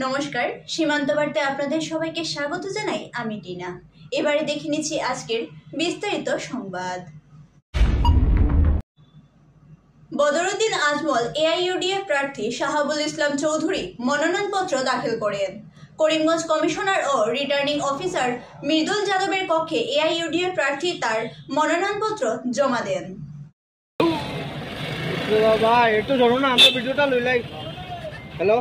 নমস্কার, সীমান্ত বার্তায় আপনাদের সবাইকে স্বাগত জানাই। আমি টিনা। এবারে দেখে নিচ্ছি আজকের বিস্তারিত সংবাদ। বদরুদ্দিন আজমল এআইইউডিএফ প্রার্থী শাহাবুল ইসলাম চৌধুরী মনোনয়নপত্র দাখিল করেন। করিমগঞ্জ কমিশনার ও রিটার্নিং অফিসার মৃদুল যাদবের কক্ষে এআইইউডিএফ প্রার্থী তার মনোনয়নপত্র জমা দেন। হ্যালো,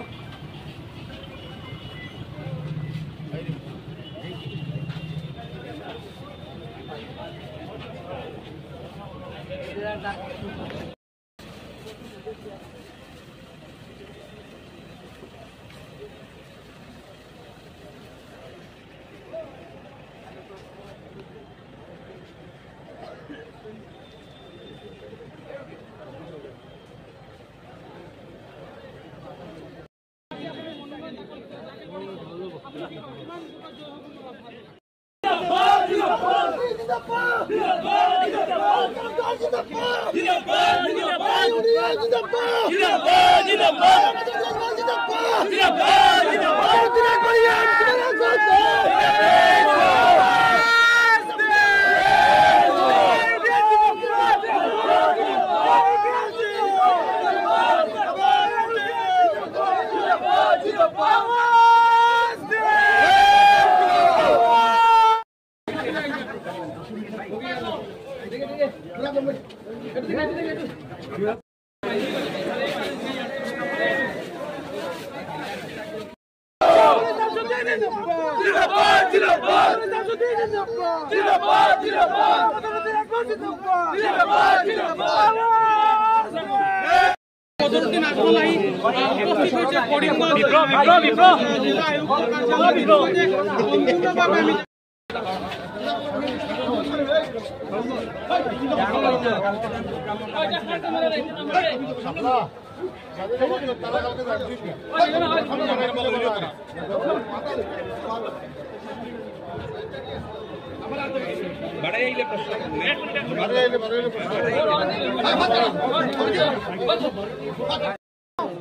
বদরুদ্দিন আজমল উপস্থিত হয়েছে করিমগঞ্জ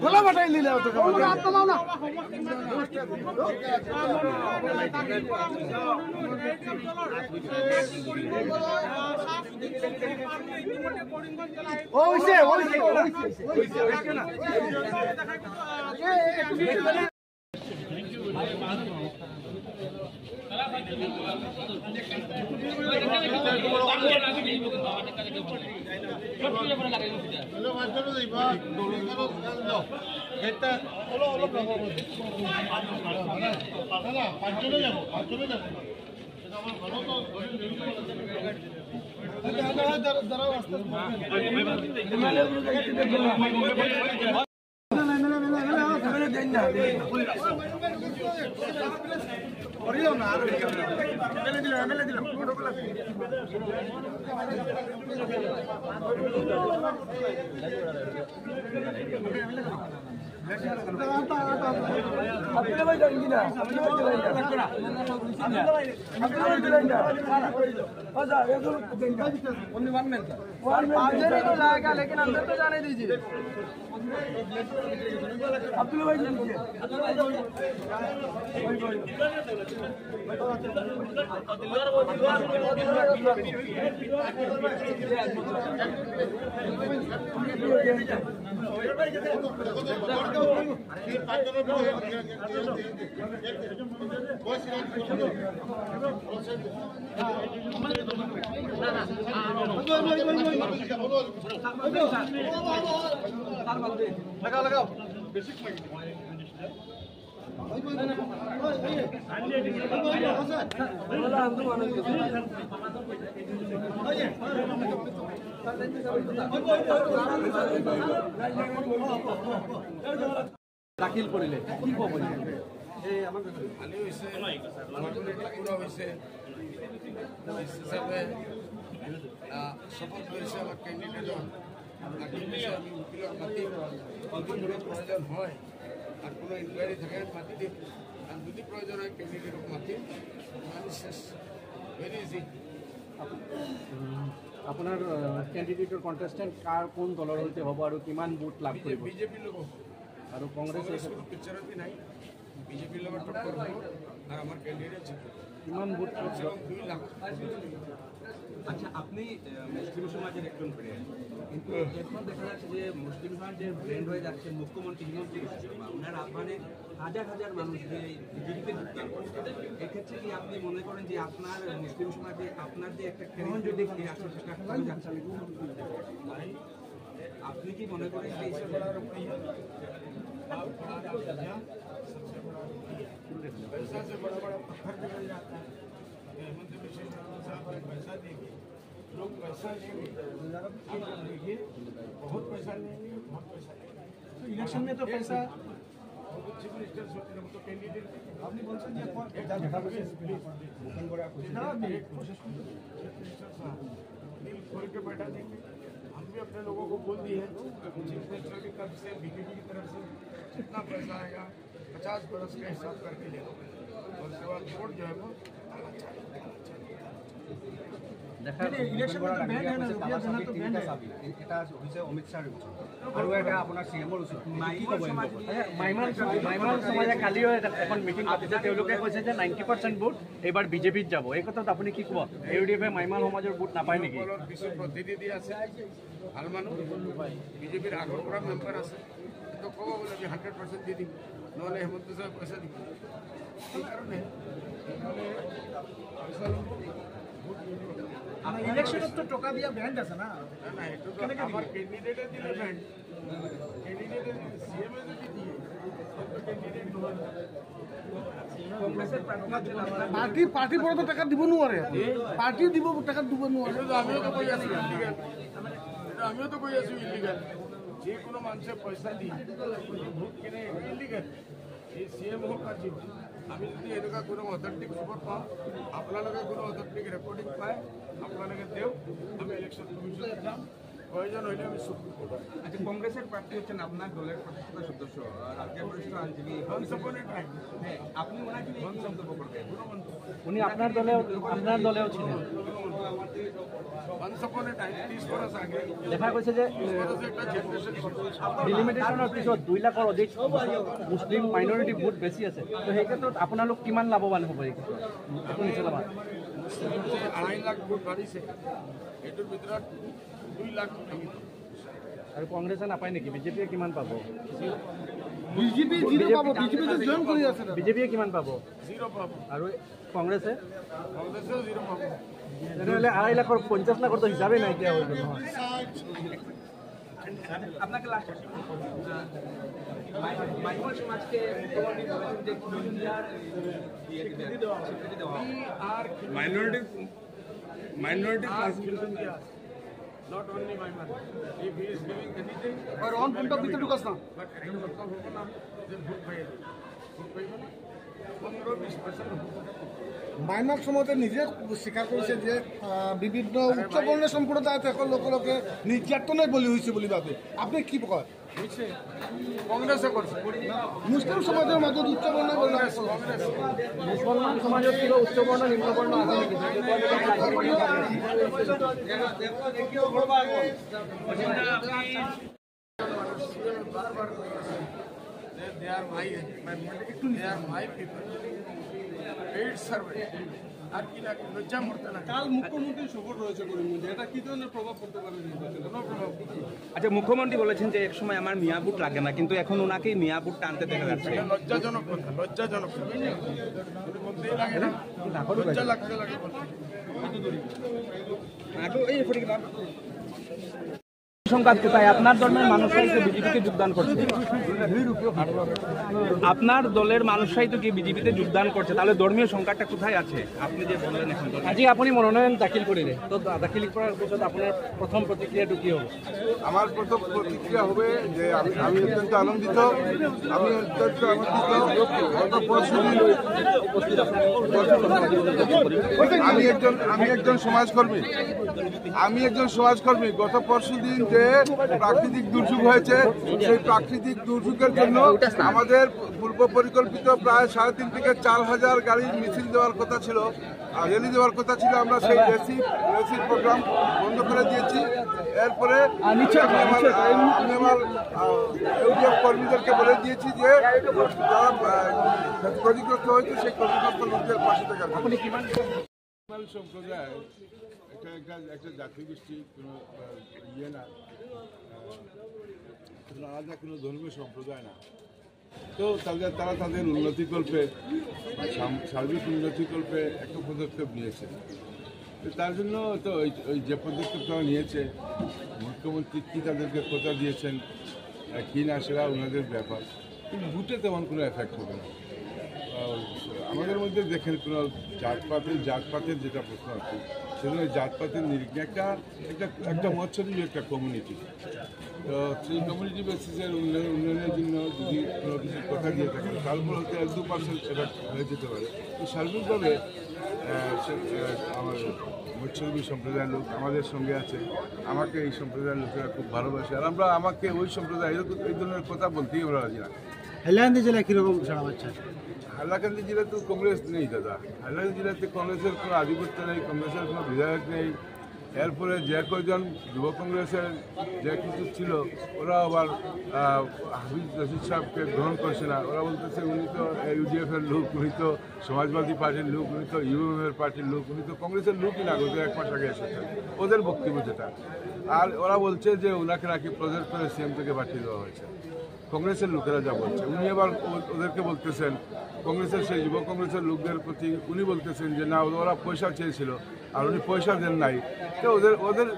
ভোলা বাটাই নিলে लेकिन अंदर तो जाने दीजिए। अब्दुल भाई लगाओ দাখিল কৰিলে কি ক'ব এই আমাক ভালে হৈছে শপথ লৈছে আমাৰ কেণ্ডিডেটৰ প্ৰয়োজন হয় আর কোনো ইনকোয়ারি থাকে মাতি দিম আর যদি প্রয়োজন হয় ক্যান্ডিডেটক মাতিম ভেরি ইজি। আপনার ক্যান্ডিডেটর কন্টেস্টেন্ট কার কোন দলের হইতে হব আর কিমান ভোট লাভ করব? বিজেপি লোক আর কংগ্রেস পিকচারত নাই বিজেপির লোকের টক্কর হবো আর আমার ক্যান্ডিডেট জিতবে কিমান বুথ কমসে কম 2 লাখ। আচ্ছা, আপনি মুসলিম সমাজের একজন ব্র্যান্ড, কিন্তু এখন দেখা যাচ্ছে যে মুসলিম সমাজের ব্র্যান্ড হয়ে যাচ্ছে মুখ্যমন্ত্রী হিমন্ত বিশ্ব শর্মা। ওনার আহ্বানে হাজার হাজার মানুষ যে বিজেপিতে যোগদান করছে, এক্ষেত্রে কি আপনি মনে করেন যে আপনার মুসলিম সমাজে আপনার যে একটা ক্যারেক্টার আসে সেটা কমে যাচ্ছে? আপনি কি মনে করেন যে पैसा से बड़ा बड़ा पत्थर निकल जाता है। हेमंत बिश्व शर्मा साहब को पैसा देंगे, लोग पैसा लेंगे, आप लोग देखिए बहुत पैसा लेंगे, बहुत पैसा लेंगे। ইলেকশন में तो पैसा चीफ मिनिस्टर सोच रहे तो कैंडिडेट আপনি বলছেন যে दिल खोल के बैठा देंगे। हम भी अपने लोगों को बोल दिए हैं चीफ मिनिस्टर की तरफ से बीजेपी की तरफ से जितना पैसा आएगा 50 बरस का हिसाब करके ले लो और उसके बाद वोट जो है वो ইলেকশন में तो बैन है ना, रुपया देना तो बैन है। এটা হৈছে অমিত শ্বাহৰ উৎসৱ আৰু এটা আপোনাৰ চিএমৰ উৎসৱ। মাইমান সমাজ মাইমান সমাজে কালিও এখন মিটিং পাতিছে, তেওঁলোকে কৈছে যে 90% ভোট এইবাৰ বিজেপিত যাব। এই কথাত আপুনি কি ক'ব? ইউডিএফে মাইমান সমাজৰ ভোট নাপায় নেকি? কিছু প্ৰতিনিধি আছে ভাল মানুহ বিজেপিৰ আগৰ পৰা মেম্বাৰ আছে, তো ক'ব বোলে আমি 100% দি দিম, নহ'লে হেমন্ত ছাৰ পইচা দিব। সেইকাৰণে পইচা ল'ব ইলেকশনত তো টকা দিয়া ব্যান্ড আছে না। না এইটো আমাৰ কেণ্ডিডেটে দিলে ব্যান্ড, কেণ্ডিডেটে সিএমএ যদি দিয়ে কেণ্ডিডেট নহয়। কংগ্রেসের পার্টি পার্টি বড় তো টাকা দিব নোৱাৰে, পার্টি দিব টাকা দিব নোৱাৰে। এইটো আমিও তো কৈ আছো ইলিগেল, এটা আমিও তো কৈ আছো ইলিগেল। যে কোনো মানুষে পয়সা দি ভোট কিনে ইলিগেল। এই সিএম হোক আর জিপ, আমি যদি এনেকুৱা কোনো অথেণ্টিক খবৰ পাওঁ, আপোনালোকে কোনো অথেণ্টিক ৰেকৰ্ডিং পায়, আপোনালোকে দেও, আমি ইলেকশ্যন কমিশনে যাম, প্রয়োজন হইলে আমি সুপ্রিম কোর্ট। আচ্ছা, কংগ্রেসের প্রার্থী হচ্ছেন আপনার দলের প্রতিষ্ঠাতা সদস্য রাজ্যের বরিষ্ঠ আইনজীবী ওয়ান্স আপন এ টাইম, হ্যাঁ, আপনি ওনাকে নিয়ে কি মন্তব্য করবেন? উনি আপনার দলেও ছিলেন। ওয়ান্স আপন এ টাইম 30 বছর আগে দেখা গৈছে যে 30 বছর একটা জেনারেশন ডিলিমিটেশ্যনৰ পিছত 2 লাখৰ অধিক মুছলিম মাইনৰিটি ভোট বেছি আছে। তো সেই ক্ষেত্ৰত আপোনালোক কিমান লাভৱান হ'ব? এই ক্ষেত্ৰত একো নিচিনা যে 2.5 লাখ ভোট বাঢ়িছে, এইটোৰ ভিতৰত 2 লাখ আমি আৰু কংগ্ৰেছে নাপায় নেকি? বিজেপিয়ে কিমান পাব? বিজেপি জিরো পাবো, বিজেপি তো জয়েন কৰি আছে। বিজেপিয়ে কিমান পাব? 0 পাব, আৰু কংগ্ৰেছে? কংগ্রেসেও 0 পাব। তেনেহ'লে 2.5 লাখৰ 50 লাখৰ তো হিচাপেই নাইকিয়া হৈ গ'ল নহয়। আপনাকে লাস্ট মাইমান সমাজকে মুখ্যমন্ত্রী বলেছেন যে ইন্ডিয়ার স্বীকৃতি দেওয়া Minority class not only my man. If he is giving anything, আর অন পয়েন্ট অফ ভিতরে ঢুকাস না। but I don't know যে ভোট পাই ভোট পাইব না 15-20% মাইনাক সমাজে নিজে স্বীকাৰ কৰিছে যে বিভিন্ন উচ্চবৰ্ণ সম্প্ৰদায়ত এখন লোককে নিৰ্যাতনের বলি হয়েছে বলে ভাবে। আপনি কি কয়? হয়েছে কংগ্রেসে করছে, মুসলিম সমাজের মধ্যে উচ্চবর্ণ কংগ্রেস মুছলমান সমাজত কিবা উচ্চবৰ্ণ নিম্নবৰ্ণ আছে নেকি? বারবার they are my people, paid servant, আর কি লাগে লজ্জা মরতে লাগে। কাল মুখ্যমন্ত্রী সফর রয়েছে করিমগঞ্জে, এটা কি ধরনের প্রভাব পড়তে পারে? কোনো প্রভাব আচ্ছা, মুখ্যমন্ত্রী বলেছেন যে এক সময় আমার মিয়া বুট লাগে না, কিন্তু এখন ওনাকেই মিয়া বুট টানতে দেখা যাচ্ছে। এটা লজ্জাজনক কথা, লজ্জাজনক কথা। যদি বলতেই লাগে না, লজ্জা লাগতে লাগে বলতে। সংখ্যা কোথায়? আপনার ধর্মের মানুষরাই তো বিজেপিতে যোগদান করছে। আপনার দলের মানুষরাই তো কি বিজেপিতে যোগদান করছে, তাহলে ধর্মীয় সংখ্যাটা কোথায় আছে? আপনি যে বললেন এখন আজি আপুনি মনোনয়ন দাখিল কৰিলে, তো দাখিল কৰাৰ পিছত আপোনাৰ প্ৰথম প্ৰতিক্ৰিয়াটো কি হ'ব? আমার প্রথম প্রতিক্রিয়া হবে যে আমি অত্যন্ত আনন্দিত। আমি একজন সমাজকর্মী। গত পরশুদিন যে যে প্রাকৃতিক দুর্যোগ হয়েছে, সেই প্রাকৃতিক দুর্যোগের জন্য আমাদের পূর্ব পরিকল্পিত প্রায় 3.5 থেকে 4,000 গাড়ির মিছিল দেওয়ার কথা ছিল, র্যালি দেওয়ার কথা ছিল। আমরা সেই রেসির প্রোগ্রাম বন্ধ করে দিয়েছি। এরপরে আমি আমার ইউডিএফ কর্মীদেরকে বলে দিয়েছি যে যারা ক্ষতিগ্রস্ত হয়েছে সেই ক্ষতিগ্রস্ত লোকদের পাশে থাকা। সম্প্রদায় একটা জাতিগোষ্ঠী, কোনো ইয়ে না, আলাদা কোনো ধর্মীয় সম্প্রদায় না। তো তারা তাদের উন্নতিকল্পে, সার্বিক উন্নতিকল্পে একটা পদক্ষেপ নিয়েছে। তার জন্য তো ওই যে পদক্ষেপ তারা নিয়েছে, মুখ্যমন্ত্রী কী তাদেরকে কথা দিয়েছেন কি না সেটা ওনাদের ব্যাপার, কিন্তু ভোটে তেমন কোনো এফেক্ট হবে না। আমাদের মধ্যে দেখেন কোনো জাতপাতের যেটা প্রশ্ন আছে, সেজন্য জাতপাতের নিরিখে একটা মৎস্যজীবী একটা কমিউনিটি। তো সেই কমিউনিটি বেসিসের উন্নয়নের জন্য যদি কোনো কিছু কথা দিয়ে থাকেন, তারপর হয়তো 1-2% এফেক্ট হয়ে যেতে পারে। তো সার্বিকভাবে আমার মৎস্যজীবী সম্প্রদায়ের লোক আমাদের সঙ্গে আছে, আমাকে এই সম্প্রদায়ের লোকেরা খুব ভালোবাসে, আর আমাকে ওই সম্প্রদায় এই ধরনের কথা বলতেই আমরা রাজি না। হাইলাকান্দি জেলায় কীরকম সারা বাচ্চা? হাইলাকান্দি জেলায় তো কংগ্রেস নেই দাদা। হাইলাকান্দি জেলাতে কংগ্রেসের কোনো আধিপত্য নেই, কংগ্রেসের কোনো বিধায়ক নেই। এরপরে যে কয়জন যুব কংগ্রেসের যে কিছু ছিল, ওরা আবার হাফিজ রশিদ সাহেবকে গ্রহণ করছে না। ওরা বলতেছে উনি তো ইউডিএফের লোক, উনি তো সমাজবাদী পার্টির লোক, উনি তো ইউএমএফের পার্টির লোক, উনি তো কংগ্রেসের লোকই না, গত 1 মাস আগে এসেছেন। ওদের বক্তব্য যেটা। আর ওরা বলছে যে ওনাকে নাকি প্রজেক্ট করে সিএম থেকে পাঠিয়ে দেওয়া হয়েছে। কংগ্রেসের লোকেরা যা বলছে, উনি আবার ওদেরকে বলতেছেন, কংগ্রেসের সেই যুব কংগ্রেসের লোকদের প্রতি উনি বলতেছেন যে না, ওরা পয়সা চেয়েছিল আর উনি পয়সা দেন নাই। তো ওদের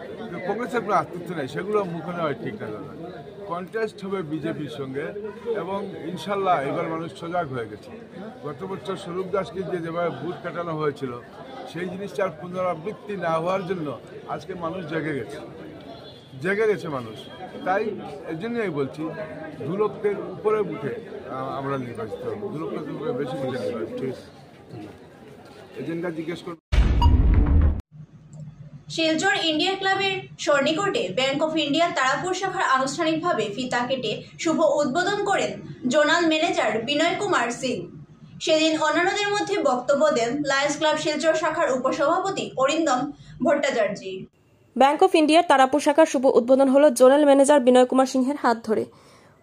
কংগ্রেসের কোনো আস্তিত্ব নেই, সেগুলো মুখে নেওয়া ঠিক না দাদা। কন্টেস্ট হবে বিজেপির সঙ্গে, এবং ইনশাল্লাহ এবার মানুষ সজাগ হয়ে গেছে। গত বছর স্বরূপ দাসকে যেভাবে ভোট কাটানো হয়েছিল, সেই জিনিসটার পুনরাবৃত্তি না হওয়ার জন্য আজকে মানুষ জেগে গেছে মানুষ। তাই এর জন্যই বলছি 2 লক্ষের উপরে উঠে আমরা নির্বাচিত হব, 2 লক্ষের উপরে বেশি উঠে নির্বাচিত। এজেন্ডা জিজ্ঞেস করব। শিলচর ইন্ডিয়া ক্লাবের সন্নিকটে ব্যাংক অফ ইন্ডিয়ার তারাপুর শাখার আনুষ্ঠানিকভাবে ফিতা কেটে শুভ উদ্বোধন করেন জোনাল ম্যানেজার বিনয় কুমার সিং। সেদিন অন্যান্যদের মধ্যে বক্তব্য দেন লায়ন্স ক্লাব শিলচর শাখার উপসভাপতি অরিন্দম ভট্টাচার্য। ব্যাংক অফ ইন্ডিয়ার তারাপুর শাখার শুভ উদ্বোধন হল জোনাল ম্যানেজার বিনয় কুমার সিংহের হাত ধরে।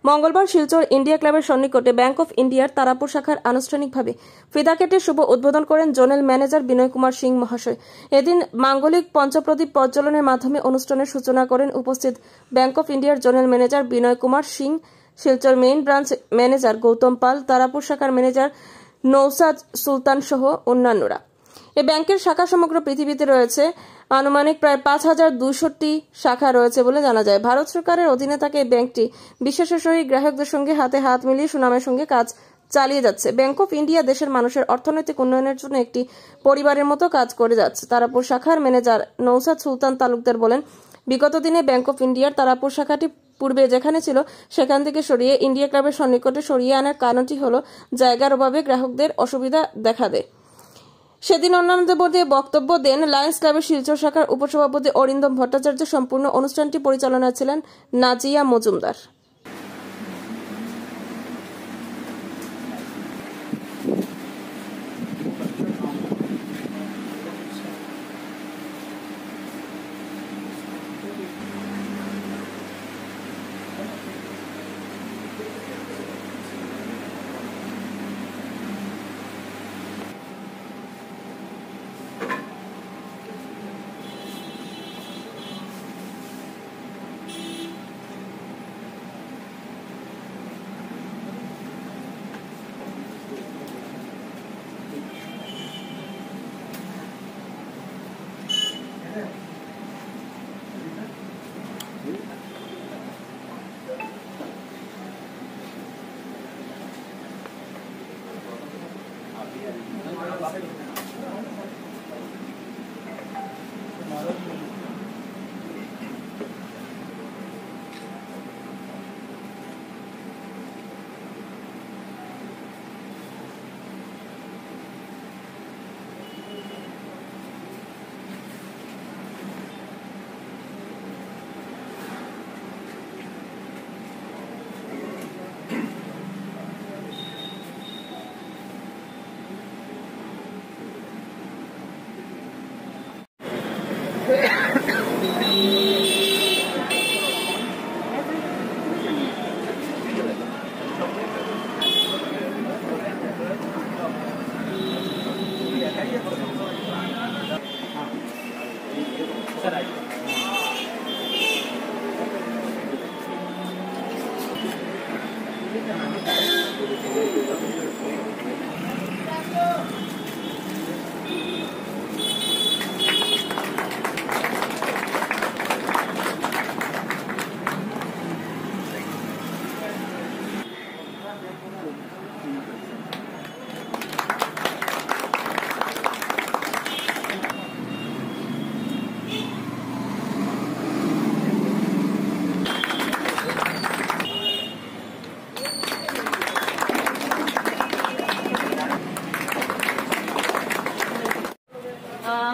মঙ্গলবার শিলচর ইন্ডিয়া ক্লাবের সন্নিকটে ব্যাংক অফ ইন্ডিয়ার তারাপুর শাখার আনুষ্ঠানিকভাবে ফিতা কেটে শুভ উদ্বোধন করেন জোনাল ম্যানেজার বিনয় কুমার সিং মহাশয়। এদিন মাঙ্গলিক পঞ্চপ্রদীপ প্রজ্বলনের মাধ্যমে অনুষ্ঠানের সূচনা করেন উপস্থিত ব্যাংক অফ ইন্ডিয়ার zonal manager Binoy Kumar Singh, Silchar main branch manager Goutam Pal, Tarapur শাখার ম্যানেজার নৌসাদ সুলতান সহ অন্যান্যরা। এই ব্যাংকের শাখা সমগ্র পৃথিবীতে রয়েছে। আনুমানিক প্রায় 5,200টি শাখা রয়েছে বলে জানা যায়। ভারত সরকারের অধীনে থাকা এই ব্যাংকটি বিশ্বাসের সহিত গ্রাহকদের সঙ্গে হাতে হাত মিলিয়ে সুনামের সঙ্গে কাজ চালিয়ে যাচ্ছে। ব্যাংক অফ ইন্ডিয়া দেশের মানুষের অর্থনৈতিক উন্নয়নের জন্য একটি পরিবারের মতো কাজ করে যাচ্ছে। তারাপুর শাখার ম্যানেজার নৌসাদ সুলতান তালুকদার বলেন, বিগত দিনে ব্যাংক অফ ইন্ডিয়ার তারাপুর শাখাটি পূর্বে যেখানে ছিল সেখান থেকে সরিয়ে ইন্ডিয়া ক্লাবের সন্নিকটে সরিয়ে আনার কারণটি হল জায়গার অভাবে গ্রাহকদের অসুবিধা দেখা দেয়। সেদিন অন্যান্যদের মধ্যে বক্তব্য দেন লায়ন্স ক্লাবের শিলচর শাখার উপসভাপতি অরিন্দম ভট্টাচার্য। সম্পূর্ণ অনুষ্ঠানটি পরিচালনায় ছিলেন নাজিয়া মজুমদার।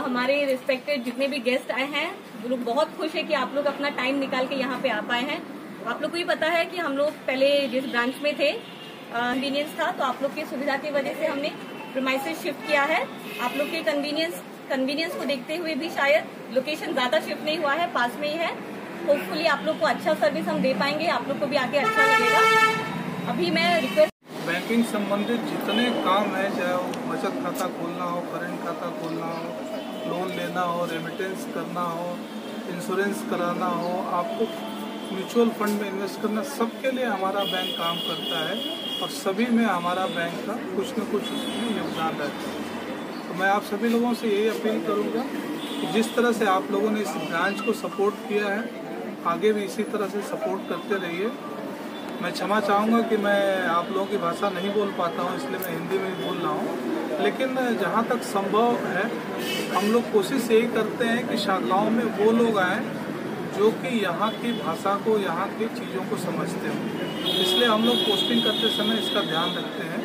हमारे रिस्पेक्टेड जितने भी गेस्ट आए हैं वो लोग बहुत खुश है कि आप लोग अपना टाइम निकाल के यहाँ पे आ पाए हैं। आप लोग को भी पता है कि हम लोग पहले जिस ब्रांच में थे कन्वीनियंस था, तो आप लोग की सुविधा की वजह से हमने प्रीमाइसेस शिफ्ट किया है। आप लोग के कन्वीनियंस को देखते हुए भी शायद लोकेशन ज्यादा शिफ्ट नहीं हुआ है, पास में ही है। होपफुली आप लोग को अच्छा सर्विस हम दे पाएंगे, आप लोग को भी आके अच्छा लगेगा। अभी मैं रिक्वेस्ट बैंकिंग संबंधित जितने काम है, चाहे वो बचत खाता खोलना हो, करंट खाता खोलना हो, लोन लेना हो, रेमिटेंस करना हो, इंश्योरेंस कराना हो, आपको म्यूचुअल फंड में इन्वेस्ट करना, सबके लिए हमारा बैंक काम करता है और सभी में हमारा बैंक का कुछ न कुछ उसमें योगदान रहता है। तो मैं आप सभी लोगों से यही अपील करूंगा कि जिस तरह से आप लोगों ने इस ब्रांच को सपोर्ट किया है, आगे भी इसी तरह से सपोर्ट करते रहिए। मैं क्षमा चाहूँगा कि मैं आप लोगों की भाषा नहीं बोल पाता हूँ, इसलिए मैं हिंदी में ही बोल रहा हूँ। लेकिन जहाँ तक संभव है हम लोग कोशिश यही करते हैं कि शाखाओं में वो लोग आएँ जो कि यहाँ की भाषा को, यहाँ की चीज़ों को समझते हो। इसलिए हम लोग पोस्टिंग करते समय इसका ध्यान रखते हैं,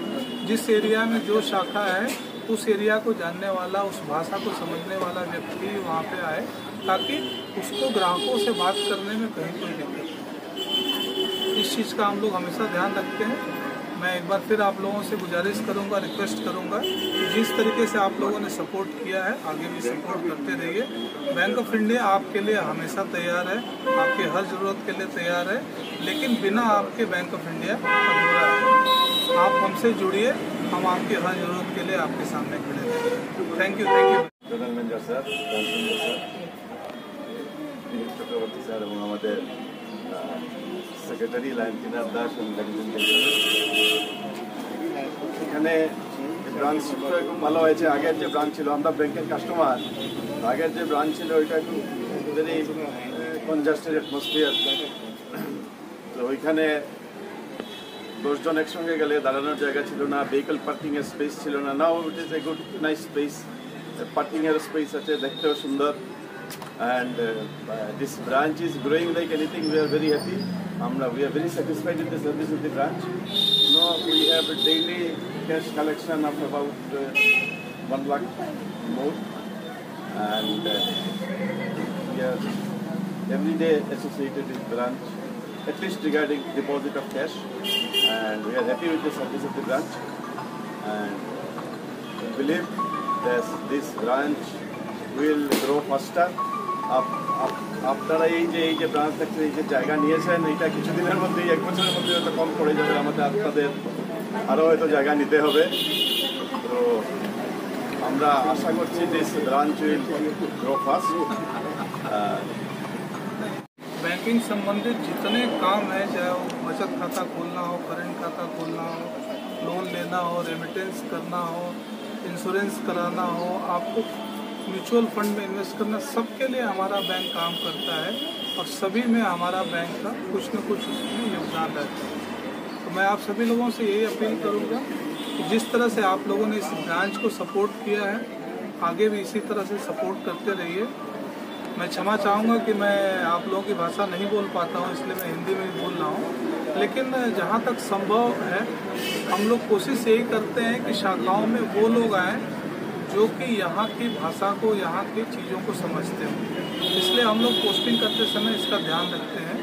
जिस एरिया में जो शाखा है उस एरिया को जानने वाला, उस भाषा को समझने वाला व्यक्ति वहाँ पे आए, ताकि उसको ग्राहकों से बात करने में कहीं कोई दिक्कत नहीं। इस चीज़ का हम लोग हमेशा ध्यान रखते हैं। मैं एक बार फिर आप लोगों से गुजारिश करूंगा, रिक्वेस्ट करूंगा कि जिस तरीके से आप लोगों ने सपोर्ट किया है आगे भी सपोर्ट करते रहिए। बैंक ऑफ इंडिया आपके लिए हमेशा तैयार है, आपके हर ज़रूरत के लिए तैयार है, लेकिन बिना आपके बैंक ऑफ इंडिया अधूरा है। आप हमसे जुड़िए, हम आपकी हर ज़रूरत के लिए आपके सामने खड़े रहेंगे। Thank you. General manager sir, Chakraborty sir এবং আমাদের সেক্রেটারি লাইন কিনার দাস এখানে ব্রাঞ্চ খুব ভালো হয়েছে। আগের যে ব্রাঞ্চ ছিল, আমরা ব্যাংকের কাস্টমার, আগের যে ব্রাঞ্চ ছিল ওইটা একটু ভেরি কনজাস্টেড অ্যাটমসফিয়ার। তো ওইখানে 10 জন একসঙ্গে গেলে দাঁড়ানোর জায়গা ছিল না, ভেহিকল পার্কিংয়ের স্পেস ছিল না। Now it is a good nice space, পার্কিংয়ের স্পেস আছে, দেখতেও সুন্দর। And this branch is growing like anything. We are very happy. We are very satisfied with the service of the branch. We have a daily cash collection of about 1 lakh more, and we are every day associated with branch, at least regarding deposit of cash. And we are happy with the service of the branch, and we believe that this branch will grow faster. আপনারা এই যে branch থাকছে, এই যে জায়গা নিয়েছেন, এইটা কিছুদিনের মধ্যেই, 1 বছরের মধ্যে হয়তো কম পড়ে যাবে। আমাদের আপনাদের আরও হয়তো জায়গা নিতে হবে। তো আমরা আশা করছি this branch will grow fast. Banking संबंधित जितने काम है, चाहे वो बचत खाता खोलना हो, करंट खाता खोलना हो, लोन लेना हो, रेमिटेंस करना हो, इंश्योरेंस कराना हो, आपको म्यूचुअल फंड में इन्वेस्ट करना, सबके लिए हमारा बैंक काम करता है और सभी में हमारा बैंक का कुछ न कुछ उसमें योगदान रहता है। तो मैं आप सभी लोगों से यही अपील करूंगा कि जिस तरह से आप लोगों ने इस ब्रांच को सपोर्ट किया है, आगे भी इसी तरह से सपोर्ट करते रहिए। मैं क्षमा चाहूँगा कि मैं आप लोगों की भाषा नहीं बोल पाता हूँ, इसलिए मैं हिंदी में ही बोल रहा हूँ। लेकिन जहाँ तक संभव है हम लोग कोशिश यही करते हैं कि शाखाओं में वो लोग आएँ जो कि यहाँ की भाषा को, यहाँ की चीज़ों को समझते हो। इसलिए हम लोग पोस्टिंग करते समय इसका ध्यान रखते हैं,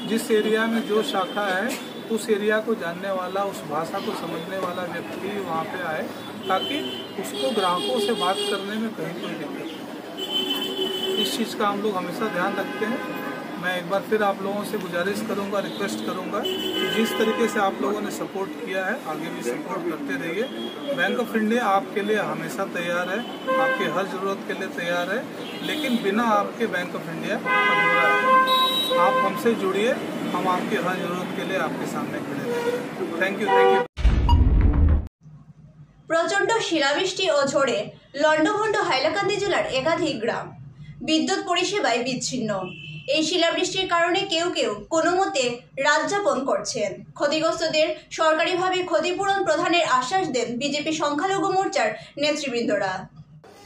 जिस एरिया में जो शाखा है उस एरिया को जानने वाला, उस भाषा को समझने वाला व्यक्ति वहाँ पे आए, ताकि उसको ग्राहकों से बात करने में कहीं कोई दिक्कत नहीं। इस चीज़ का हम लोग हमेशा ध्यान रखते हैं। मैं एक बार फिर आप लोगों से गुजारिश करूंगा, रिक्वेस्ट करूंगा कि जिस तरीके से आप लोगों ने सपोर्ट किया है आगे भी सपोर्ट करते रहिए। बैंक ऑफ इंडिया आपके लिए हमेशा तैयार है, आपके हर ज़रूरत के लिए तैयार है, लेकिन बिना आपके बैंक ऑफ इंडिया अधूरा है। आप हमसे जुड़िए, हम आपकी हर ज़रूरत के लिए आपके सामने खड़े रहेंगे। Thank you. প্রচণ্ড শিলাবৃষ্টি ও ঝড়ে লন্ডভন্ড হাইলাকান্দি জেলার একাধিক গ্রাম বিদ্যুৎ পরিষেবায় বিচ্ছিন্ন। এই শিলাবৃষ্টির কারণে কেউ কেউ কোনো মতে রাত যাপন করছেন। ক্ষতিগ্রস্তদের সরকারিভাবে ক্ষতিপূরণ প্রদানের আশ্বাস দেন বিজেপি সংখ্যালঘু মোর্চার নেতৃবৃন্দরা।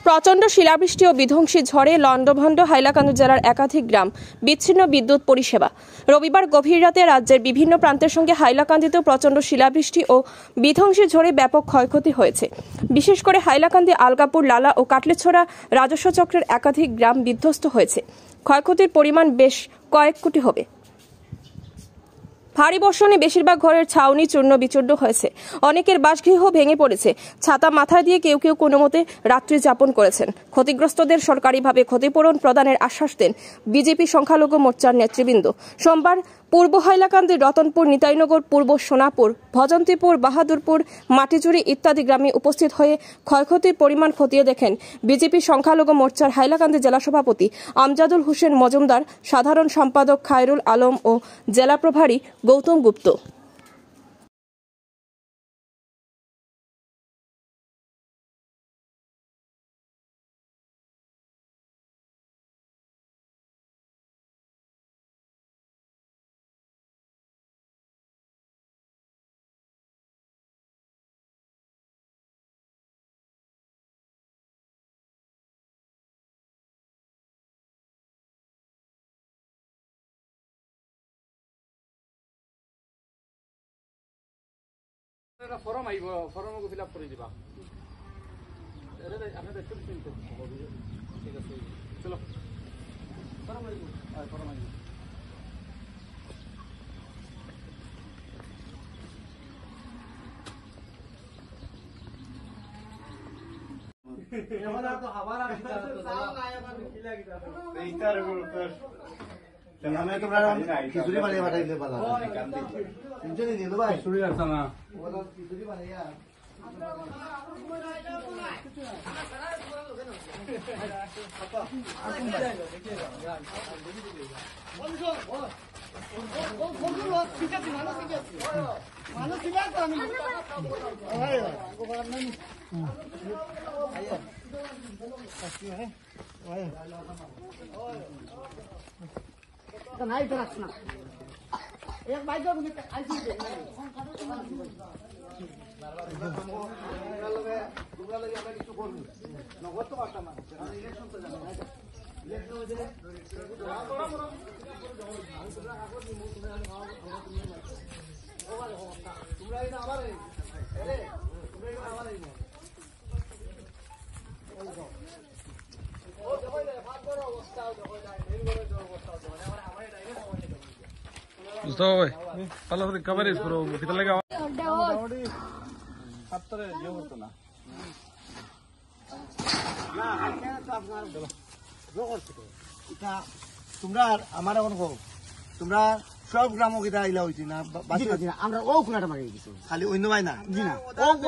প্রচণ্ড শিলাবৃষ্টি ও বিধ্বংসী ঝড়ে লন্ডভন্ড হাইলাকান্দি জেলার একাধিক গ্রাম বিচ্ছিন্ন বিদ্যুৎ পরিষেবা। রবিবার গভীর রাতে রাজ্যের বিভিন্ন প্রান্তের সঙ্গে হাইলাকান্দিতেও প্রচণ্ড শিলাবৃষ্টি ও বিধ্বংসী ঝড়ে ব্যাপক ক্ষয়ক্ষতি হয়েছে। বিশেষ করে হাইলাকান্দি, আলগাপুর, লালা ও কাটলিছড়া রাজস্ব চক্রের একাধিক গ্রাম বিধ্বস্ত হয়েছে। ক্ষয়ক্ষতির পরিমাণ বেশ কয়েক কোটি হবে। ভারী বর্ষণে বেশিরভাগ ঘরের ছাউনি চূর্ণ বিচূর্ণ হয়েছে। অনেকের বাসগৃহ ভেঙে পড়েছে। ছাতা মাথায় দিয়ে কেউ কেউ কোনো মতে রাত্রি যাপন করেছেন। ক্ষতিগ্রস্তদের সরকারিভাবে ক্ষতিপূরণ প্রদানের আশ্বাস দেন বিজেপি সংখ্যালঘু মোর্চার নেতৃবৃন্দ। সোমবার পূর্ব হাইলাকান্দি, রতনপুর, নিতাইনগর, পূর্ব সোনাপুর, ভজন্তীপুর, বাহাদুরপুর, মাটিজুড়ি ইত্যাদি গ্রামে উপস্থিত হয়ে ক্ষয়ক্ষতির পরিমাণ খতিয়ে দেখেন বিজেপি সংখ্যালঘু মোর্চার হাইলাকান্দি জেলা সভাপতি আমজাদুল হোসেন মজুমদার, সাধারণ সম্পাদক খায়রুল আলম ও জেলা প্রভারী গৌতম গুপ্ত। ফর্ম আহিব, ফর্মক ফিল আপ কৰি দিবা। ঠিক আছে, চলো ফর্ম আহিব, ফর্ম আহিব। খিচুড়ি বানিয়ে পাঠাই দিলে পালা খিচুড়ি দিল ভাই খিচুড়ি আছে না খিচুড়ি বানিয়ে नहीं तो रखना एक बाइक दो मिनट ऐसे ही তোমরা লাগে আমরা কিছু করব নগদ তো পারতাম না ইলেকশন তো জানা না ইলেকশন হয়ে যায় তোমরা এটা আবার আরে তোমরা এটা আবার ও দেখো না ভাত বড় অবস্থা দেখো না মেন বড় অবস্থা মানে আমার direct Mustafa bhai, pala coverage bro, kita lega. সত্তরে যে হতো না না কেন তো আপনার জো করতে এটা তোমরা আমার এখন কও তোমরা সব গ্রামও কিটা আইলা হইছি না বাকি না আমরা ও কোনাটা মারি দিছো খালি অন্য ভাই না জি না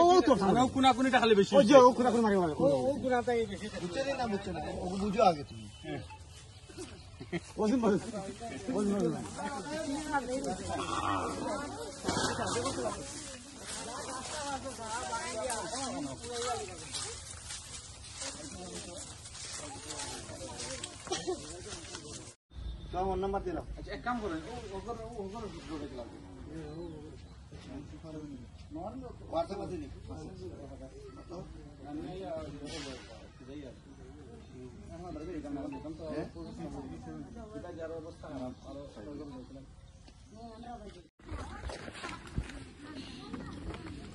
ও তো আমরা কোনা কোনিটা খালি বেশি ও যে ও কোনা কোনি মারি ও কোনাটাই বেশি বুঝতে না বুঝছো না ও বুঝো আগে তুমি ওজন বল ওজন বল तो फोन नंबर दे लो अच्छा एक काम करो ओकर जोड़े के लागो व्हाट्सएप पे दे तो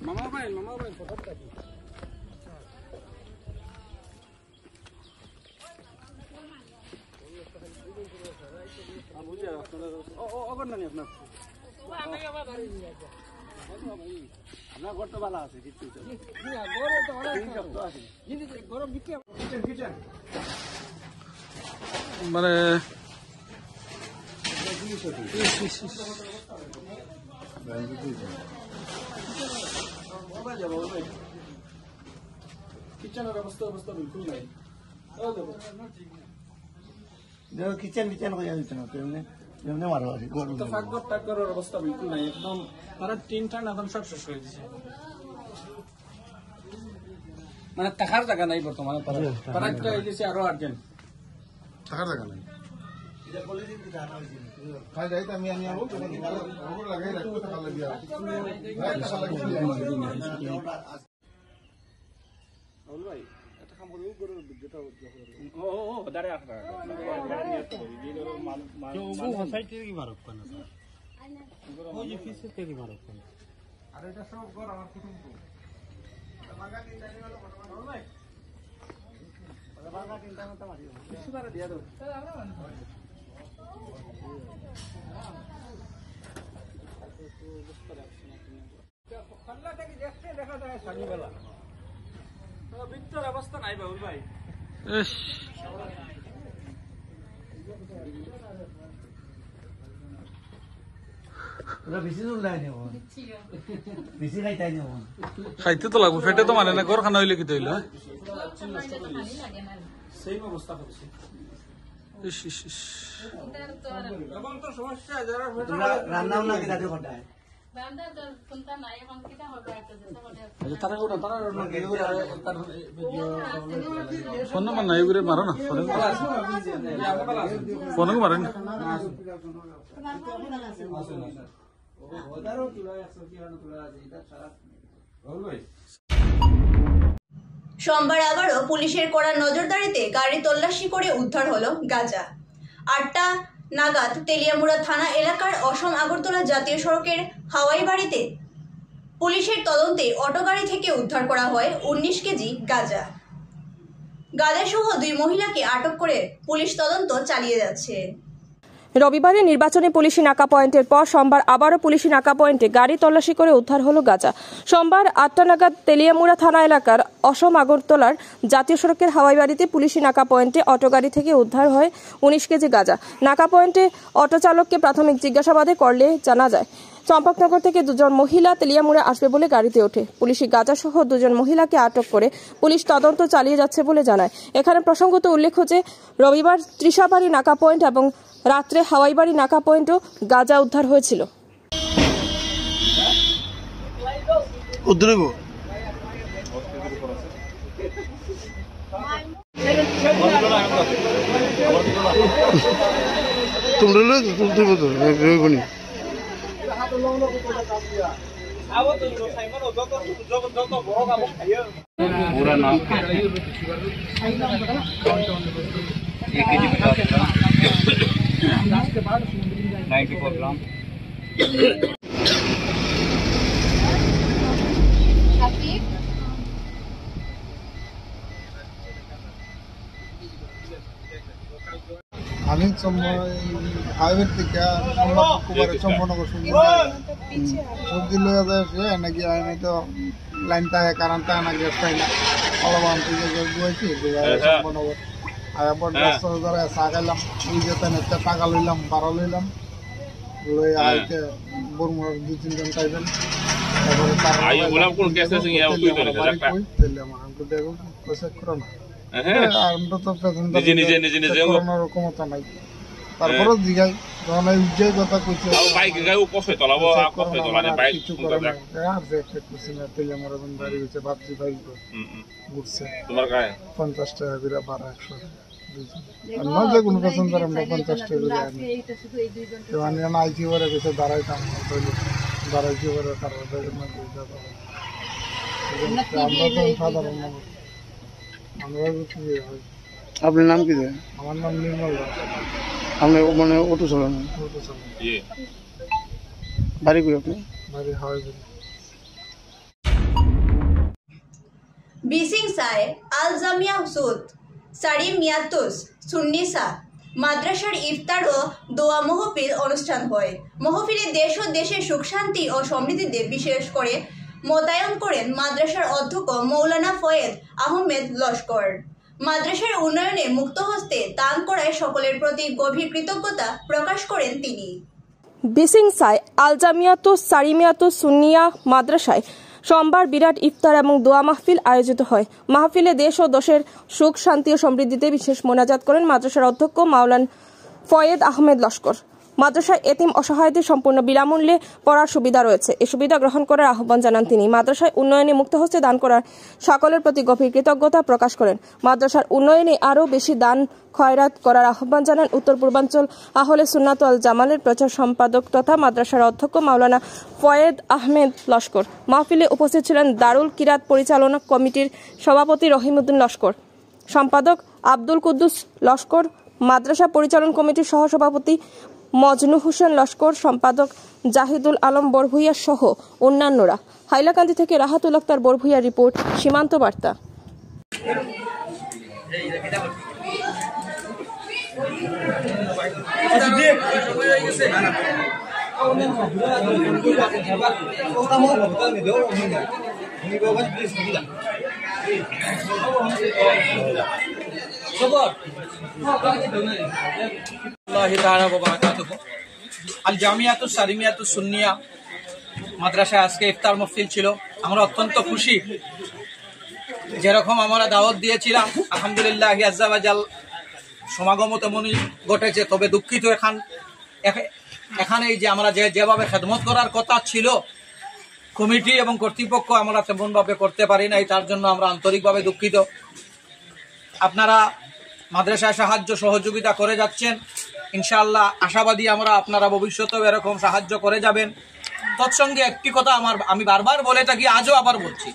মামা ভাই ফটো বুঝে আপনার অগর নানি আপনার আপনার ঘর তো ভালো আছে কিছু গরম বিক্রি মানে কিচেনের অবস্থা বিলকুল নাই কিচেন হয়ে যেত না তেমনি তেমনি মারো আর ফাঁকঘর টাকঘরের অবস্থা বিলকুল নাই একদম তারা টিন টান এখন সব শেষ করে দিছে মানে টাকার জায়গা নাই বর্তমানে তারা একটা এসেছে আরো আর্জেন্ট থাকার জায়গা নাই আমি আনবো লাগাই রাখবো টাকা লাগিয়ে দেখা যায় সানিবেলা বিদ্যুৎ অবস্থা নাই বাবুল ভাই খাইতে তো লাগবো ফেটে তো মানে না ঘর খানা হইলে কি তৈল ফোন নাম্বার নাই ঘুরে মারো না ফোনে মারেন সোমবার আবারও পুলিশের কড়া নজরদারিতে গাড়ি তল্লাশি করে উদ্ধার হলো গাঁজা। 8টা নাগাদ তেলিয়ামুড়া থানা এলাকার অসম আগরতলা জাতীয় সড়কের হাওয়াই বাড়িতে পুলিশের তদন্তে অটো গাড়ি থেকে উদ্ধার করা হয় 19 কেজি গাঁজা। গাঁজাসহ 2 মহিলাকে আটক করে পুলিশ তদন্ত চালিয়ে যাচ্ছে। রবিবারে নির্বাচনী পুলিশি নাকা পয়েন্টের পর সোমবার আবারও পুলিশি নাকা পয়েন্টে গাড়ি তল্লাশি করে উদ্ধার হলো গাঁজা। সোমবার 8টা নাগাদ তেলিয়ামুড়া থানা এলাকার অসম আগরতলার জাতীয় সড়কের হাওয়াই বাড়িতে পুলিশি নাকা পয়েন্টে অটো গাড়ি থেকে উদ্ধার হয় 19 কেজি গাঁজা। নাকা পয়েন্টে অটো চালককে প্রাথমিক জিজ্ঞাসাবাদে করলে জানা যায় চম্পকনগর থেকে 2 জন মহিলা তেলিয়ামুড়া আসবে বলে গাড়িতে ওঠে। পুলিশি গাঁজাসহ 2 জন মহিলাকে আটক করে পুলিশ তদন্ত চালিয়ে যাচ্ছে বলে জানায়। এখানে প্রসঙ্গত উল্লেখ্য যে রবিবার ত্রিশাবাড়ি নাকা পয়েন্ট এবং রাত্রে হাওয়াইবাড়ি নাকা পয়েন্টও গাঁজা উদ্ধার হয়েছিল। पूरा नाम 1 केजी 94 ग्राम আমি হাইওয়ে থেকে চম্পনগর সবজি লয়ে যায় নাকি আমি তো লাইন থাকে কারণ তা না গ্যাস পাই না অলবান থেকে বইছি চম্পনগর আবার ধরে চা খাইলাম ওই যেতে একটা টাকা লইলাম 12 লইলাম লই আইতে বরমুড়ার 2-3 জন খাইবেন তারপরে দেখো পয়সা করো না আর আমরা তো নিজে ক্ষমতা নাই তারপরে জিগাই যখন এই উজ্জয় কথা কইছে বাইক গাও কষ্ট চলাবো কষ্ট চলানে বাইক আর যে একটা কিছু না তেলে আমার বাড়ি হইছে ভাবছি ভাই ঘুরছে তোমার গায়ে 50 টাকা করে 1200 আর না যে কোনো প্যাসেঞ্জার আমরা 50 টাকা করে আনি তো আমি না আইছি ওরে কিছু দাঁড়াইতাম দাঁড়াইছি ওরে তারপরে না কইতা আমরা তো সাধারণ মানুষ আপনার নাম কি? আমার নাম নির্মল দাস। আপনি মানে অটো চালান? বাড়ি কই আপনি? বাড়ি হাওয়াই। বিসিং সায় আল জামিয়া হুসুদ সারিম মিয়াতুস সুন্নিসা মাদ্রাসার ইফতার ও দোয়া মাহফিল অনুষ্ঠান হয়। মাহফিলে দেশ ও দেশের সুখ শান্তি ও সমৃদ্ধিতে বিশেষ করে মোতায়েন করেন মাদ্রাসার অধ্যক্ষ মৌলানা ফয়েদ আহমেদ লস্কর। মাদ্রাসার উন্নয়নে মুক্ত হস্তে দান করায় সকলের প্রতি গভীর কৃতজ্ঞতা প্রকাশ করেন তিনি। বিসিংসায় আল জামিয়াতুস সারিমিয়াতুস সুন্নিয়া মাদ্রাসায় সোমবার বিরাট ইফতার এবং দোয়া মাহফিল আয়োজিত হয়। মাহফিলে দেশ ও দেশের সুখ শান্তি ও সমৃদ্ধিতে বিশেষ মোনাজাত করেন মাদ্রাসার অধ্যক্ষ মাওলানা ফয়েদ আহমেদ লস্কর। মাদ্রাসায় এতিম অসহায়দের সম্পূর্ণ বিনামূল্যে পড়ার সুবিধা রয়েছে। এই সুবিধা গ্রহণ করার আহ্বান জানান তিনি। মাদ্রাসায় উন্নয়নে মুক্ত হস্তে দান করার সকলের প্রতি গভীর কৃতজ্ঞতা প্রকাশ করেন। মাদ্রাসার উন্নয়নে আরও বেশি দান খয়রাত করার আহ্বান জানান উত্তর পূর্বাঞ্চল আহলে সুন্নাত ওয়াল জামালের প্রচার সম্পাদক তথা মাদ্রাসার অধ্যক্ষ মাওলানা ফয়েদ আহমেদ লস্কর। মাহফিলে উপস্থিত ছিলেন দারুল কিরাত পরিচালনা কমিটির সভাপতি রহিমউদ্দিন লস্কর, সম্পাদক আব্দুল কুদ্দুস লস্কর, মাদ্রাসা পরিচালন কমিটির সহসভাপতি মজনু হোসেন লস্কর, সম্পাদক জাহিদুল আলম বরভুইয়া সহ অন্যান্যরা। হাইলাকান্দি থেকে রাহাতুল আক্তার বরভুইয়া রিপোর্ট, সীমান্ত বার্তা। আল জামিয়াতুস সারিমিয়াতুস সুন্নিয়া মাদ্রাসায় আজকে ইফতার মাহফিল ছিল। আমরা অত্যন্ত খুশি, যেরকম আমরা দাওয়াত দিয়েছিলাম আলহামদুলিল্লাহ আজ্জা ওয়া জাল সমাগম তেমনই ঘটেছে। তবে দুঃখিত এখানে যে আমরা যেভাবে খেদমত করার কথা ছিল কমিটি এবং কর্তৃপক্ষ আমরা তেমনভাবে করতে পারি নাই, তার জন্য আমরা আন্তরিকভাবে দুঃখিত। আপনারা মাদ্রাসায় সাহায্য সহযোগিতা করে যাচ্ছেন, ইনশাআল্লাহ আশাবাদী আমরা আপনারা ভবিষ্যতেও এরকম সাহায্য করে যাবেন। তৎসঙ্গে একটি কথা আমি বারবার বলে থাকি, আজও আবার বলছি,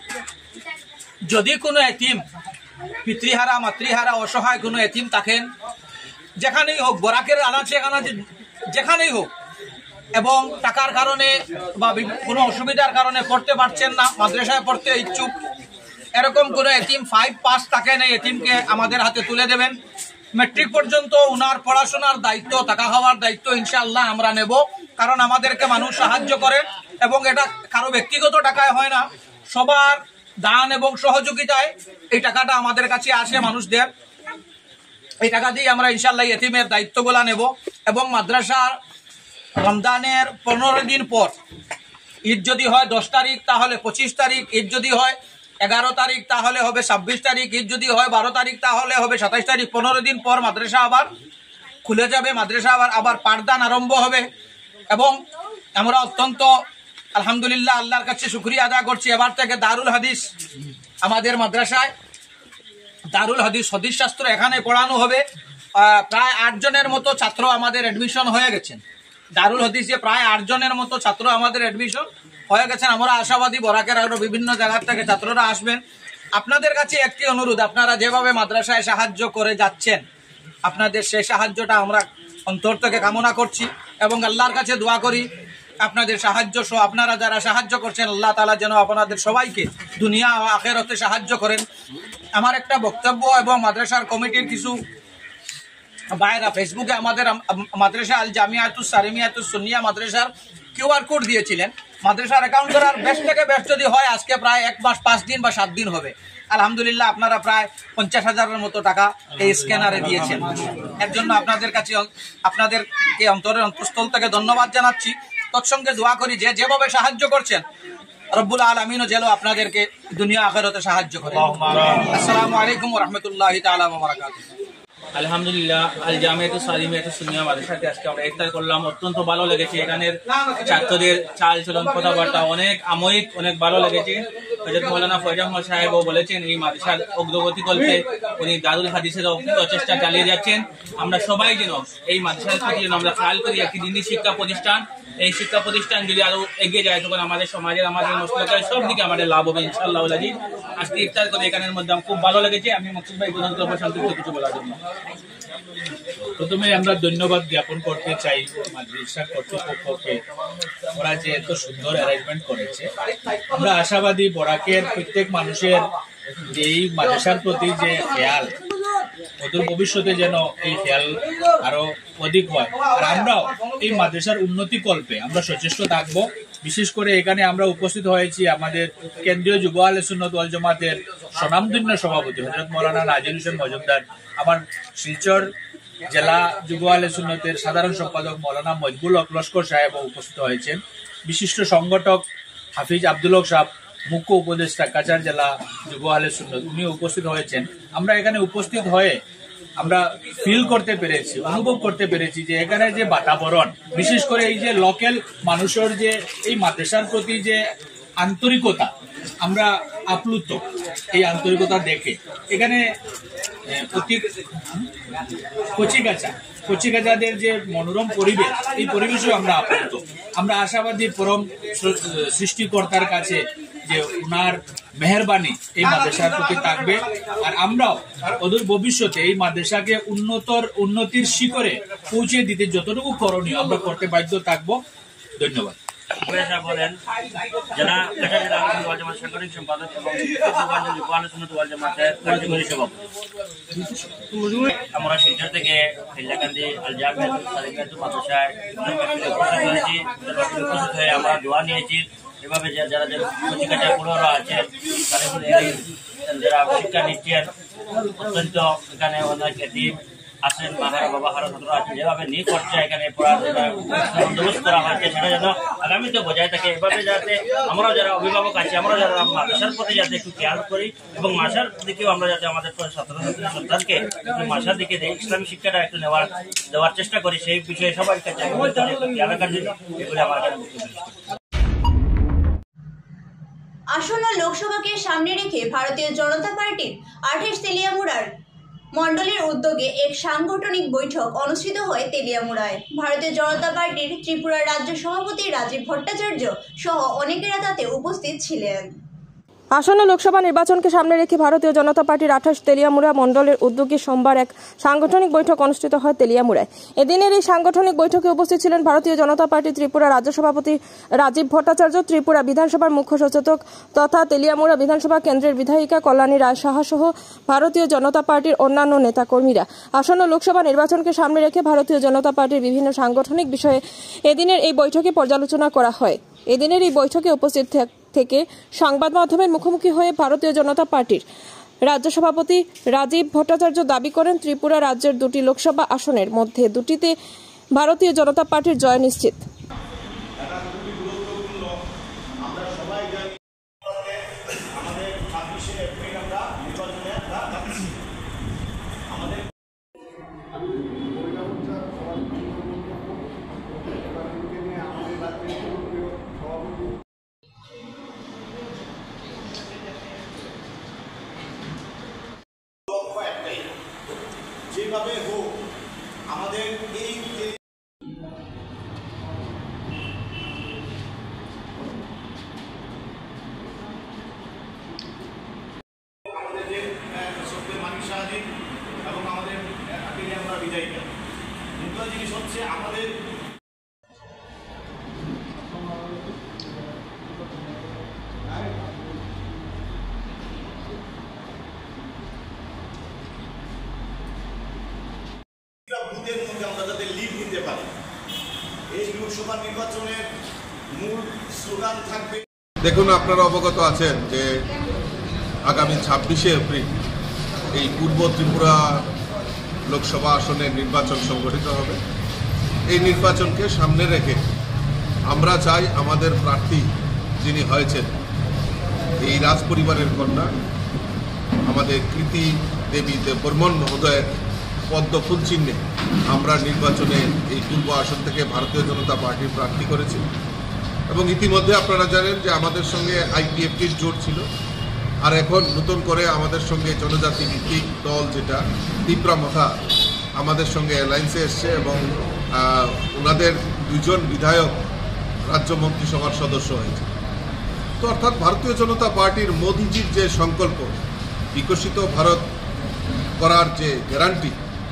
যদি কোনো এতিম পিতৃহারা মাতৃহারা অসহায় কোনো এতিম থাকেন, যেখানেই হোক, বরাকের আনাচে কানাচে যেখানেই হোক, এবং টাকার কারণে বা কোনো অসুবিধার কারণে পড়তে পারছেন না, মাদ্রাসায় পড়তে ইচ্ছুক, এরকম কোনো এতিম 5 পাস থাকেন, এই এতিমকে আমাদের হাতে তুলে দেবেন। মেট্রিক পর্যন্ত উনার পড়াশোনার দায়িত্ব, টাকা খাওয়ার দায়িত্ব ইনশাআল্লাহ আমরা নেব, কারণ আমাদেরকে মানুষ সাহায্য করেন এবং এটা কারো ব্যক্তিগত টাকায় হয় না, সবার দান এবং সহযোগিতায় এই টাকাটা আমাদের কাছে আসে মানুষদের। এই টাকা দিয়ে আমরা ইনশাআল্লাহ এতিমের দায়িত্বগুলো নেব এবং মাদ্রাসা রমজানের 15 দিন পর, ঈদ যদি হয় 10 তারিখ তাহলে 25 তারিখ, ঈদ যদি হয় 11 তারিখ তাহলে হবে 26 তারিখ, ঈদ যদি হয় 12 তারিখ তাহলে হবে 27 তারিখ। 15 দিন পর মাদ্রাসা আবার খুলে যাবে, মাদ্রাসা আবার পাঠদান আরম্ভ হবে। এবং আমরা অত্যন্ত আলহামদুলিল্লাহ আল্লাহর কাছে শুকরিয়া আদায় করছি, এবার থেকে দারুল হাদিস আমাদের মাদ্রাসায়, দারুল হাদিস হাদিস শাস্ত্র এখানে পড়ানো হবে। প্রায় 8 জনের মতো ছাত্র আমাদের অ্যাডমিশন হয়ে গেছেন। দারুল হাদিসে প্রায় 8 জনের মতো ছাত্র আমাদের অ্যাডমিশন হয়ে গেছেন। আমরা আশাবাদী বরাকের আরো বিভিন্ন জায়গা থেকে ছাত্ররা আসবেন। আপনাদের কাছে একটি অনুরোধ, আপনারা যেভাবে মাদ্রাসায় সাহায্য করে যাচ্ছেন, আপনাদের সেই সাহায্যটা আমরা অন্তর থেকে কামনা করছি এবং আল্লাহর কাছে দোয়া করি আপনাদের সাহায্য সহ আপনারা যারা সাহায্য করছেন আল্লাহ তাআলা যেন আপনাদের সবাইকে দুনিয়া ও আখিরাতে সাহায্য করেন। আমার একটা বক্তব্য এবং মাদ্রাসার কমিটির কিছু ভাইরা ফেসবুকে আমাদের মাদ্রাসা আল জামিয়াতুস সারিমিয়াতুস সুন্নিয়া মাদ্রাসার QR কোড দিয়েছিলেন। মাদ্রাসার অ্যাকাউন্ট করার বেস্ট থেকে বেস্ট যদি হয় আজকে প্রায় 1 মাস 5 দিন বা 7 দিন হবে। আলহামদুলিল্লাহ আপনারা প্রায় 50,000-এর মতো টাকা এই স্ক্যানারে দিয়েছেন। এর জন্য আপনাদের কাছে আপনাদেরকে অন্তরের অন্তঃস্থল থেকে ধন্যবাদ জানাচ্ছি। তৎসঙ্গে দোয়া করি যে যেভাবে সাহায্য করছেন রব্বুল আলামিনও যেন আপনাদেরকে দুনিয়া আখিরাতে সাহায্য করেন। আসসালামু আলাইকুম ওয়া রাহমাতুল্লাহি তাআলা ওয়া বারাকাতুহু। আলহামদুলিল্লাহ আল জামিয়াতুস সারিমিয়াতুস সুন্নিয়া মাদ্রাসাতে আজকে আমরা ইফতার করলাম, অত্যন্ত ভালো লেগেছে। এখানের ছাত্রদের চাল চলন কথাবার্তা অনেক আময়িক, অনেক ভালো লেগেছে। হযরত মাওলানা ফয়জ আহমদ সাহেবও বলেছেন এই মাদ্রাসার অগ্রগতি করতে উনি দারুল হাদিসের প্রচেষ্টা চালিয়ে যাচ্ছেন। আমরা সবাই যেন এই মাদ্রাসার প্রতি যেন আমরা খেয়াল করি, একটি দিনী শিক্ষা প্রতিষ্ঠান, এই শিক্ষা প্রতিষ্ঠান যদি আরো এগিয়ে যায় তখন আমাদের সমাজের, আমাদের মুসলিমদের সব দিকে আমাদের লাভ হবে ইনশাআল্লাহ। আজকে ইফতার করে এখানের মধ্যে খুব ভালো লেগেছে। আমি মকসুদ ভাই সংক্ষিপ্ত কিছু বলার জন্য প্রথমে আমরা ধন্যবাদ জ্ঞাপন করতে চাই মাদ্রাসা কর্তৃপক্ষকে, ওরা যে এত সুন্দর অ্যারেঞ্জমেন্ট করেছে। আমরা আশাবাদী বরাকের প্রত্যেক মানুষের যে এই মাদ্রাসার প্রতি যে খেয়াল, অদূর ভবিষ্যতে যেন এই খেয়াল আরো অধিক হয়। আর আমরাও এই মাদ্রাসার উন্নতি কল্পে আমরা সচেষ্ট থাকবো, বিশেষ করে এখানে আমরা উপস্থিত হয়েছি আমাদের কেন্দ্রীয় যুব আহলে সুন্নাত ওয়াল জামাতের স্বনামধন্য সভাপতি হযরত মাওলানা নাজির হোসেন মজুমদার, আমার শিলচর জেলা যুব আহলে সুন্নাতের সাধারণ সম্পাদক মাওলানা মজবুল হক লস্কর সাহেব উপস্থিত হয়েছেন, বিশিষ্ট সংগঠক হাফিজ আব্দুল হক সাহেব, মুখ্য উপদেষ্টা কাছাড় জেলা যুব আহলে সুন্নাত উনি উপস্থিত হয়েছেন। আমরা এখানে উপস্থিত হয়ে আমরা ফিল করতে পেরেছি, অনুভব করতে পেরেছি যে এখানে যে বাতাবরণ, বিশেষ করে এই যে লোকাল মানুষের যে এই মাদ্রাসার প্রতি যে আন্তরিকতা, আমরা আপ্লুত এই আন্তরিকতা দেখে। এখানে কচিকাচাদের যে মনোরম পরিবেশ, এই পরিবেশেও আমরা আপ্লুত। আমরা আশাবাদী পরম সৃষ্টিকর্তার কাছে যে উনার মেহেরবানি এই মাদ্রাসার প্রতি থাকবে, আর আমরাও অদূর ভবিষ্যতে এই মাদ্রাসাকে উন্নতির শিখরে পৌঁছে দিতে যতটুকু করণীয় আমরা করতে বাধ্য থাকবো। ধন্যবাদ। বলেন জেলা সাংগঠনিক সম্পাদক এবং কার্যকরী সভাপতি। আমরা শিলচর থেকে হাইলাকান্দি আল জামিয়া মাদ্রাসায় উপস্থিত হয়ে আমরা দোয়া নিয়েছি। এভাবে যারা কচিকাচা পুরোরা আছেন যারা শিক্ষা নিচ্ছেন, অত্যন্ত এখানে অনেক এটিম আছেন, মাহারা বাবা হারা ছাত্র আছেন, যেভাবে নিয়ে করছে এখানে বন্দোবস্ত করা হয়েছে সেটা যেন আগামীতে বজায় থাকে। এভাবে যাতে আমরাও যারা অভিভাবক আছি, আমরা যারা মাদ্রাসার প্রতি যাতে একটু খেয়াল করি এবং মাসার দিকেও আমরা যাতে আমাদের সন্তানকে মাসার দিকে ইসলামী শিক্ষাটা একটু দেওয়ার চেষ্টা করি, সেই বিষয়ে সবাই কাছে খেয়াল রাখার জন্য এগুলি আমার কাছে বক্তব্য। আসন্ন লোকসভাকে সামনে রেখে ভারতীয় জনতা পার্টির 28 তেলিয়ামুড়ার মণ্ডলের উদ্যোগে এক সাংগঠনিক বৈঠক অনুষ্ঠিত হয় তেলিয়ামুড়ায়। ভারতীয় জনতা পার্টির ত্রিপুরা রাজ্য সভাপতি রাজীব ভট্টাচার্য সহ অনেকেরা তাতে উপস্থিত ছিলেন। আসন্ন লোকসভা নির্বাচনকে সামনে রেখে ভারতীয় জনতা পার্টির 28 তেলিয়ামুড়া মণ্ডলের উদ্যোগে সোমবার এক সাংগঠনিক বৈঠক অনুষ্ঠিত হয় তেলিয়ামুড়ায়। এদিনের এই সাংগঠনিক বৈঠকে উপস্থিত ছিলেন ভারতীয় জনতা পার্টি ত্রিপুরা রাজ্য সভাপতি রাজীব ভট্টাচার্য, ত্রিপুরা বিধানসভার মুখ্য সচেতক তথা তেলিয়ামুড়া বিধানসভা কেন্দ্রের বিধায়িকা কল্যাণী রায় সাহা সহ ভারতীয় জনতা পার্টির অন্যান্য নেতাকর্মীরা। আসন্ন লোকসভা নির্বাচনকে সামনে রেখে ভারতীয় জনতা পার্টির বিভিন্ন সাংগঠনিক বিষয়ে এদিনের এই বৈঠকে পর্যালোচনা করা হয়। এদিনের এই বৈঠকে উপস্থিত থেকে সংবাদ মাধ্যমের মুখোমুখি হয়ে ভারতীয় জনতা পার্টির রাজ্য সভাপতি রাজীব ভট্টাচার্য দাবি করেন, ত্রিপুরা রাজ্যের 2টি লোকসভা আসনের মধ্যে 2টিতে ভারতীয় জনতা পার্টির জয় নিশ্চিত। যেভাবে হোক আমাদের এই আমাদের যে মানিক সাহায্য এবং আমাদের আমরা বিদায়িকা, দুটো জিনিস হচ্ছে আমাদের বুথের মধ্যে আমরা যাতে লিড নিতে পারি। এই লোকসভা নির্বাচনের মূল স্লোগান থাকবে। দেখুন, আপনারা অবগত আছেন যে আগামী 26শে এপ্রিল এই পূর্ব ত্রিপুরা লোকসভা আসনের নির্বাচন সংগঠিত হবে। এই নির্বাচনকে সামনে রেখে আমরা চাই আমাদের প্রার্থী যিনি হয়েছেন এই রাজ পরিবারের কন্যা আমাদের কৃতি দেবী দেববর্মন মহোদয়ের পদ্ম ফুল চিহ্নে আমরা নির্বাচনে এই পূর্ব আসন থেকে ভারতীয় জনতা পার্টির প্রার্থী করেছি। এবং ইতিমধ্যে আপনারা জানেন যে আমাদের সঙ্গে আইপিএফটির জোট ছিল, আর এখন নতুন করে আমাদের সঙ্গে জনজাতি ভিত্তিক দল যেটা তিপ্রা মথা আমাদের সঙ্গে অ্যালায়েন্সে এসছে এবং ওনাদের 2 জন বিধায়ক রাজ্য মন্ত্রিসভার সদস্য হয়েছে। তো অর্থাৎ ভারতীয় জনতা পার্টির মোদিজির যে সংকল্প, বিকশিত ভারত করার যে গ্যারান্টি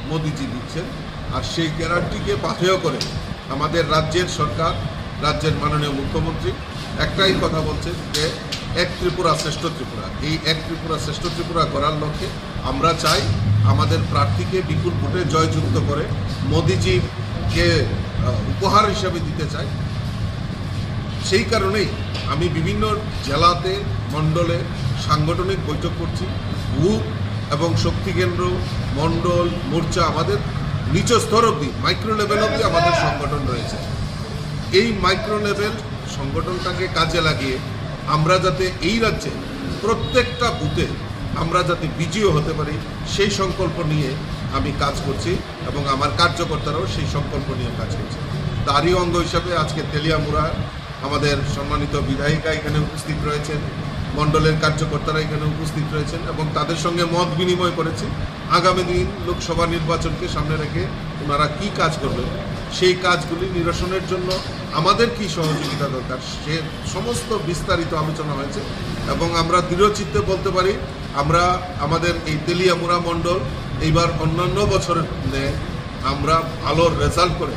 মোদিজি দিচ্ছেন, আর সেই গ্যারান্টিকে পাথেয় করে আমাদের রাজ্যের সরকার, রাজ্যের মাননীয় মুখ্যমন্ত্রী একটাই কথা বলছেন যে এক ত্রিপুরা শ্রেষ্ঠ ত্রিপুরা। এই এক ত্রিপুরা শ্রেষ্ঠ ত্রিপুরা করার লক্ষ্যে আমরা চাই আমাদের প্রার্থীকে বিপুল ভোটে জয়যুক্ত করে মোদিজিকে উপহার হিসাবে দিতে চাই সেই কারণেই আমি বিভিন্ন জেলাতে মণ্ডলে সাংগঠনিক বৈঠক করছি। বুথ এবং শক্তি কেন্দ্র, মণ্ডল, মোর্চা, আমাদের নিচ স্তর অবধি, মাইক্রো লেভেল অবধি আমাদের সংগঠন রয়েছে। এই মাইক্রো লেভেল সংগঠনটাকে কাজে লাগিয়ে আমরা যাতে এই রাজ্যে প্রত্যেকটা বুথে আমরা যাতে বিজয়ী হতে পারি সেই সংকল্প নিয়ে আমি কাজ করছি এবং আমার কার্যকর্তারাও সেই সংকল্প নিয়ে কাজ করছে। তারই অঙ্গ হিসাবে আজকে তেলিয়ামুড়া আমাদের সম্মানিত বিধায়িকা এখানে উপস্থিত রয়েছেন, মণ্ডলের কার্যকর্তারা এখানে উপস্থিত রয়েছেন এবং তাদের সঙ্গে মত বিনিময় করেছি আগামী দিন লোকসভা নির্বাচনকে সামনে রেখে ওনারা কি কাজ করবেন, সেই কাজগুলি নিরসনের জন্য আমাদের কি সহযোগিতা দরকার, সে সমস্ত বিস্তারিত আলোচনা হয়েছে এবং আমরা দৃঢ়চিত্তে বলতে পারি আমরা আমাদের এই তেলিয়ামুড়া মণ্ডল এইবার অন্যান্য বছরের আমরা ভালো রেজাল্ট করে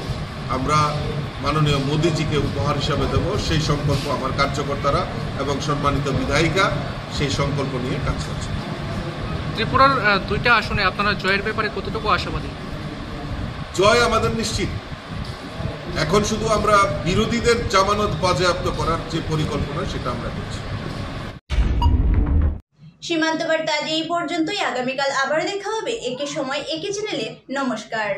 আমরা মাননীয় মোদীজিকে উপহার হিসাবে দেব, সেই সংকল্প আমার কার্যকর্তারা এবং সম্মানিত বিধায়িকা সেই সংকল্প নিয়ে কাজ করছে। ত্রিপুরার 2টা আসনে আপনারা জয়ের ব্যাপারে কতটুকু আশাবাদী? জয় আমাদের নিশ্চিত। এখন শুধু আমরা বিরোধীদের জামানত বাজেয়াপ্ত করার যে পরিকল্পনা সেটা আমরা করছি। সীমান্ত বার্তা আজ এই পর্যন্তই। আগামীকাল আবার দেখা হবে একই সময় একই চ্যানেলে। নমস্কার।